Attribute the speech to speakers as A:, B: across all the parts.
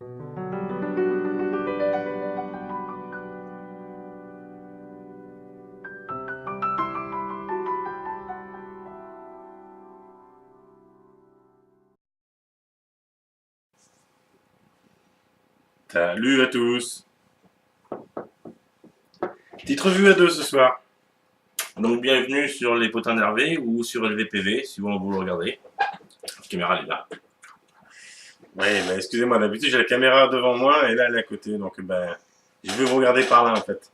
A: Salut à tous. Petite revue à deux ce soir. Donc bienvenue sur les potins d'Hervé ou sur LVPV, suivant où vous le regardez. La caméra elle est là. Ouais, bah, excusez-moi, d'habitude j'ai la caméra devant moi et là elle est à côté, donc je vais vous regarder par là en fait.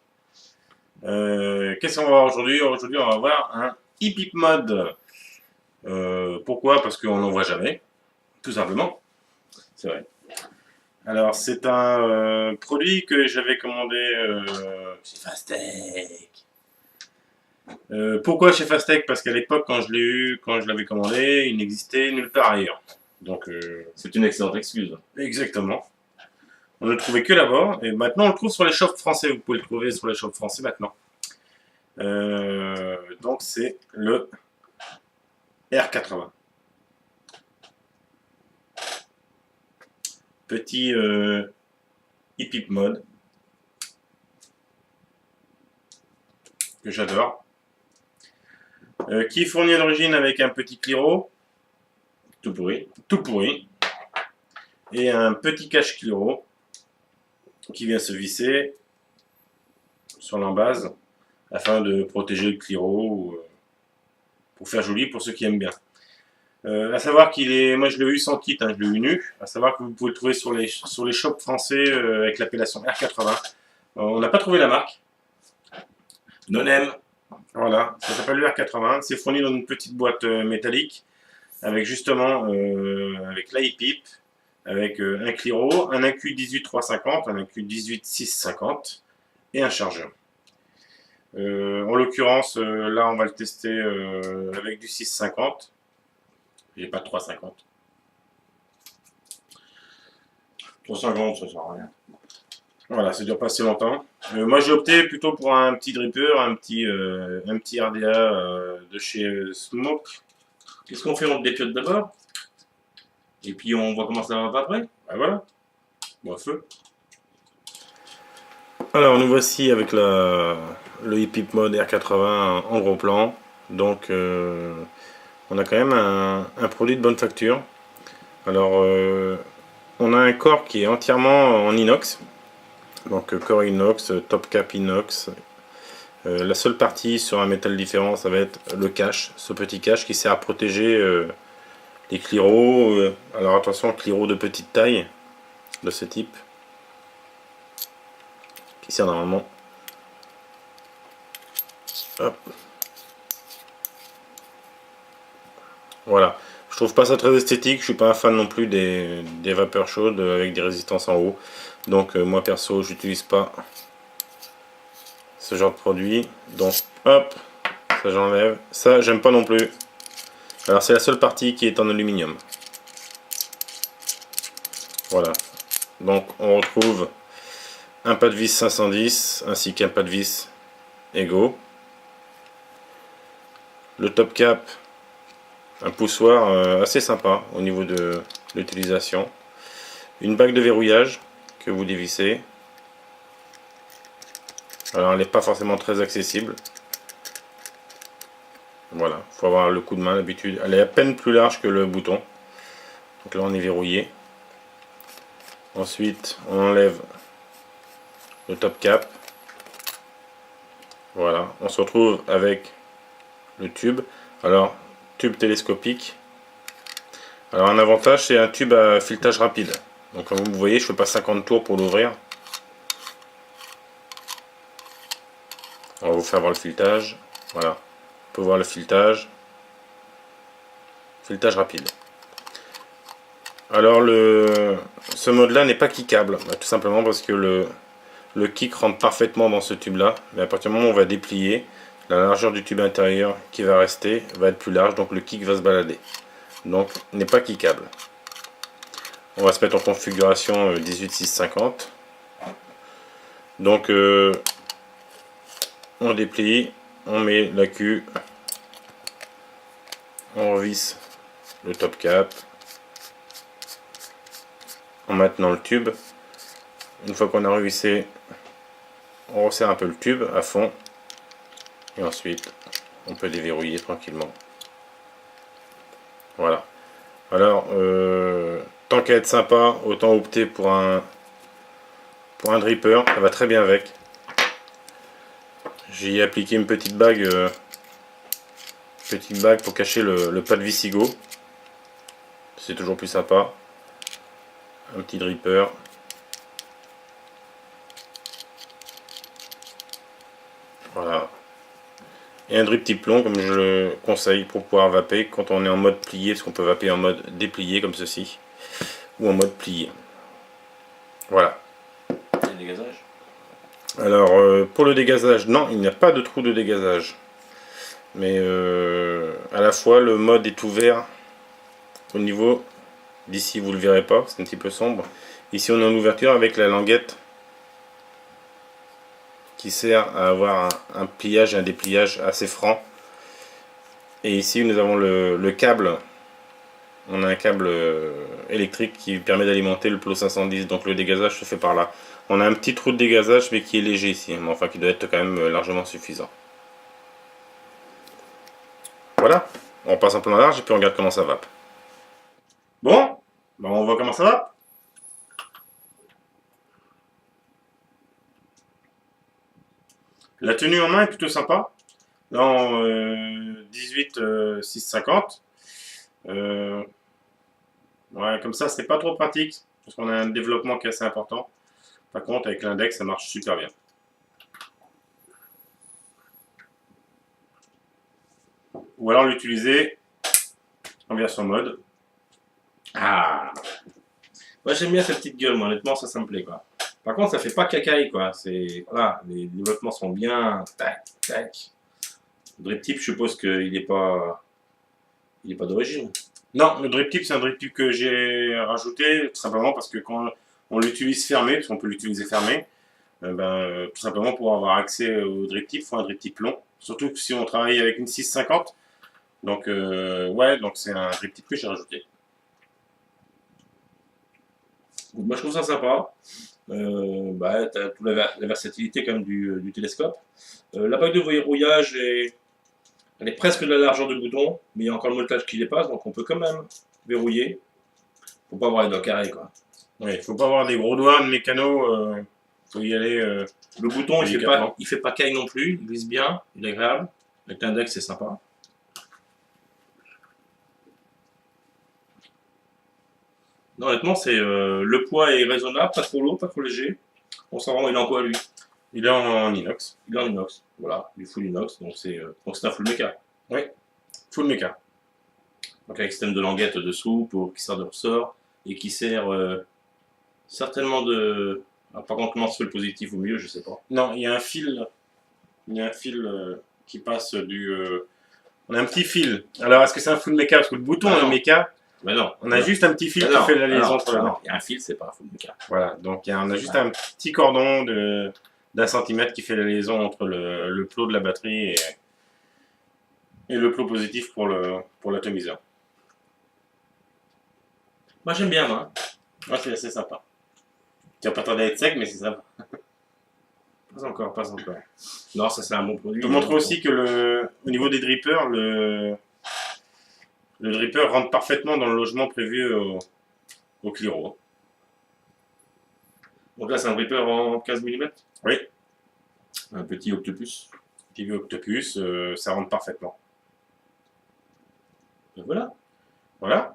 A: Qu'est-ce qu'on va voir aujourd'hui? Aujourd'hui on va voir un hip mode. Pourquoi? Parce qu'on n'en voit jamais, tout simplement. C'est vrai. Alors c'est un produit que j'avais commandé chez Fastech. Pourquoi chez Fastech? Parce qu'à l'époque, quand je l'avais commandé, il n'existait nulle part ailleurs. Donc,
B: C'est une excellente excuse.
A: exactement. On ne le trouvait que là-bas, et maintenant on le trouve sur les shops français. Vous pouvez le trouver sur les shops français maintenant. Donc, c'est le R80. Petit hip mode que j'adore. Qui est fourni à l'origine avec un petit Cliro,
B: Tout pourri.
A: tout pourri, et un petit cache Cliro qui vient se visser sur l'embase afin de protéger le Cliro pour faire joli pour ceux qui aiment bien. À savoir qu'il est, moi je l'ai eu sans kit, hein, je l'ai eu nu. À savoir que vous pouvez le trouver sur les shops français avec l'appellation R80. On n'a pas trouvé la marque.
B: Non-aime.
A: Voilà, ça s'appelle le R80. C'est fourni dans une petite boîte métallique avec justement avec l'IPIP, avec un Cliro, un AQ 18350, un AQ 18650 et un chargeur. En l'occurrence, là on va le tester avec du 650. J'ai pas de 350.
B: 350, ça sert à rien.
A: Voilà, ça dure pas si longtemps. Moi j'ai opté plutôt pour un petit dripper, un petit RDA de chez Smoke.
B: Qu'est-ce qu'on fait? On le dépiote d'abord. Et puis on voit comment ça va après.
A: Bah voilà, bon feu. Alors nous voici avec le hip mode R80 en gros plan. Donc on a quand même un produit de bonne facture. Alors on a un corps qui est entièrement en inox. Donc corps inox, top cap inox. La seule partie sur un métal différent, ça va être le cache, ce petit cache qui sert à protéger les Cliro. Alors attention, Cliro de petite taille de ce type, qui sert normalement. Hop. Voilà. Je trouve pas ça très esthétique, je suis pas un fan non plus des vapeurs chaudes avec des résistances en haut. Donc moi perso, j'utilise pas ce genre de produit. Donc hop, ça j'enlève. Ça j'aime pas non plus. Alors c'est la seule partie qui est en aluminium. Voilà. Donc on retrouve un pas de vis 510 ainsi qu'un pas de vis égaux. Le top cap, un poussoir assez sympa au niveau de l'utilisation. Une bague de verrouillage que vous dévissez. Alors elle n'est pas forcément très accessible. Voilà, il faut avoir le coup de main d'habitude. Elle est à peine plus large que le bouton. Donc là on est verrouillé. Ensuite on enlève le top cap. Voilà, on se retrouve avec le tube. Alors, tube télescopique. Alors un avantage, c'est un tube à filetage rapide. Donc comme vous voyez, je ne fais pas 50 tours pour l'ouvrir. On va vous faire voir le filetage. Voilà, on peut voir le filetage. Filetage rapide. Alors ce mode là n'est pas kickable, tout simplement parce que le kick rentre parfaitement dans ce tube là, mais à partir du moment où on va déplier, la largeur du tube intérieur qui va rester va être plus large, donc le kick va se balader. Donc n'est pas kickable. On va se mettre en configuration 18650. Donc on déplie, on met la queue, on revisse le top cap. en maintenant le tube. Une fois qu'on a revissé, on resserre un peu le tube à fond. Et ensuite, on peut déverrouiller tranquillement. Voilà. Alors, tant qu'à être sympa, autant opter pour un dripper. Ça va très bien avec. J'ai appliqué une petite bague pour cacher le pas de Visigo. C'est toujours plus sympa. Un petit dripper. Voilà. Et un drip type long, comme je le conseille, pour pouvoir vaper quand on est en mode plié, parce qu'on peut vaper en mode déplié comme ceci, ou en mode plié. Voilà.
B: Et le dégazage?
A: Alors, pour le dégazage, non, il n'y a pas de trou de dégazage. Mais à la fois, le mode est ouvert au niveau d'ici, vous ne le verrez pas, c'est un petit peu sombre. Ici, on a une ouverture avec la languette qui sert à avoir un pliage et un dépliage assez franc. Et ici, nous avons le câble. On a un câble électrique qui permet d'alimenter le plot 510, donc le dégazage se fait par là. On a un petit trou de dégazage, mais qui est léger ici, mais enfin qui doit être quand même largement suffisant. Voilà, on passe en plan large et puis on regarde comment ça va. Bon, ben on voit comment ça va. La tenue en main est plutôt sympa. Là en 18-650. Ouais, comme ça c'est pas trop pratique parce qu'on a un développement qui est assez important. Par contre avec l'index ça marche super bien. Ou alors l'utiliser en version mode. Ah, moi j'aime bien cette petite gueule, moi honnêtement ça me plaît quoi. Par contre ça fait pas cacaille quoi, c'est voilà, les développements sont bien tac tac. Le drip tip je suppose qu'il n'est pas d'origine. Non, le drip tip c'est un drip tip que j'ai rajouté tout simplement parce que quand on l'utilise fermé, parce qu'on peut l'utiliser fermé, tout simplement pour avoir accès au drip tip, il faut un drip tip long. Surtout si on travaille avec une 650. Donc ouais, donc c'est un drip tip que j'ai rajouté. Moi je trouve ça sympa. T'as toute la versatilité quand même du télescope. La bague de verrouillage elle est presque de la largeur du bouton, mais il y a encore le montage qui dépasse, donc on peut quand même verrouiller. Faut pas avoir les doigts carrés quoi. Oui, faut pas avoir des gros doigts de mécano. Faut y aller. Le bouton il fait pas caille non plus, il glisse bien, il est agréable. Avec l'index c'est sympa. Non, honnêtement, le poids est raisonnable, pas trop lourd, pas trop léger. On s'en rend, il est en quoi lui? Il est en inox. Il est en inox, voilà, du full inox, donc c'est un full méca. Oui, full méca. Donc avec système de languette dessous qui sert de ressort et qui sert certainement de. Ah, par contre, comment se fait le positif au milieu, je sais pas. Non, il y a un fil. Il y a un fil qui passe du. On a un petit fil. Alors, est-ce que c'est un full méca? Parce que le bouton est méca. Mais non, on a juste un petit fil qui fait la liaison entre les deux. Il y a un fil, c'est pas un full méca. Voilà, donc on a juste un petit cordon d'1 centimètre qui fait la liaison entre le plot de la batterie et le plot positif pour l'atomiseur. Moi j'aime bien, moi. Moi c'est assez sympa. Tu vas pas tarder à être sec, mais c'est sympa. Pas encore, pas encore. Non, ça c'est un bon produit. Je te montrer aussi que au niveau des drippers, le dripper rentre parfaitement dans le logement prévu au Cliro. Donc là, c'est un dripper en 15 mm. Oui. Un petit octopus. Petit octopus, ça rentre parfaitement. Et voilà. Voilà.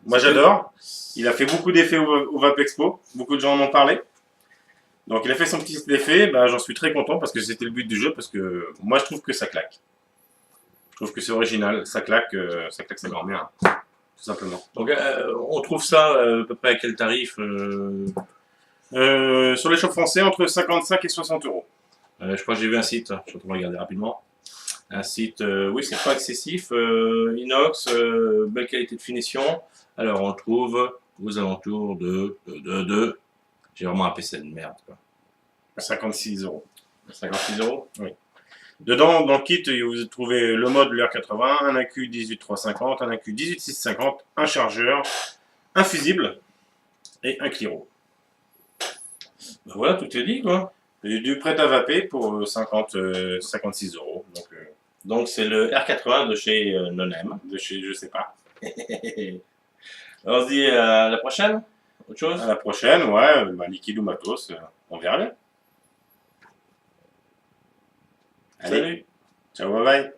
A: Moi, j'adore. Il a fait beaucoup d'effets au Vape Expo. Beaucoup de gens en ont parlé. Donc, il a fait son petit effet. J'en suis très content parce que c'était le but du jeu. Parce que moi, je trouve que ça claque. Je trouve que c'est original, ça claque sa grand-mère, tout simplement. Donc on trouve ça à peu près à quel tarif sur les shops français, entre 55 et 60 €. Je crois que j'ai vu un site, je suis en train de regarder rapidement. Un site, oui, c'est pas excessif, inox, belle qualité de finition. Alors on le trouve aux alentours de j'ai vraiment un PC de merde, quoi. 56 €. 56 €? Oui. Dedans, dans le kit, vous trouvez le mode LR80, un accu 18350, un accu 18650, un chargeur, un fusible, et un Cliro.
B: Ben voilà, tout est dit, quoi.
A: Et du prêt à vaper pour 56 €.
B: Donc, c'est le R80 de chez Nonem.
A: De chez je sais pas.
B: On se dit à la prochaine. Autre chose?
A: À la prochaine, ouais, liquide ou matos, on verra bien. Allez,
B: Salut!
A: ciao, bye bye.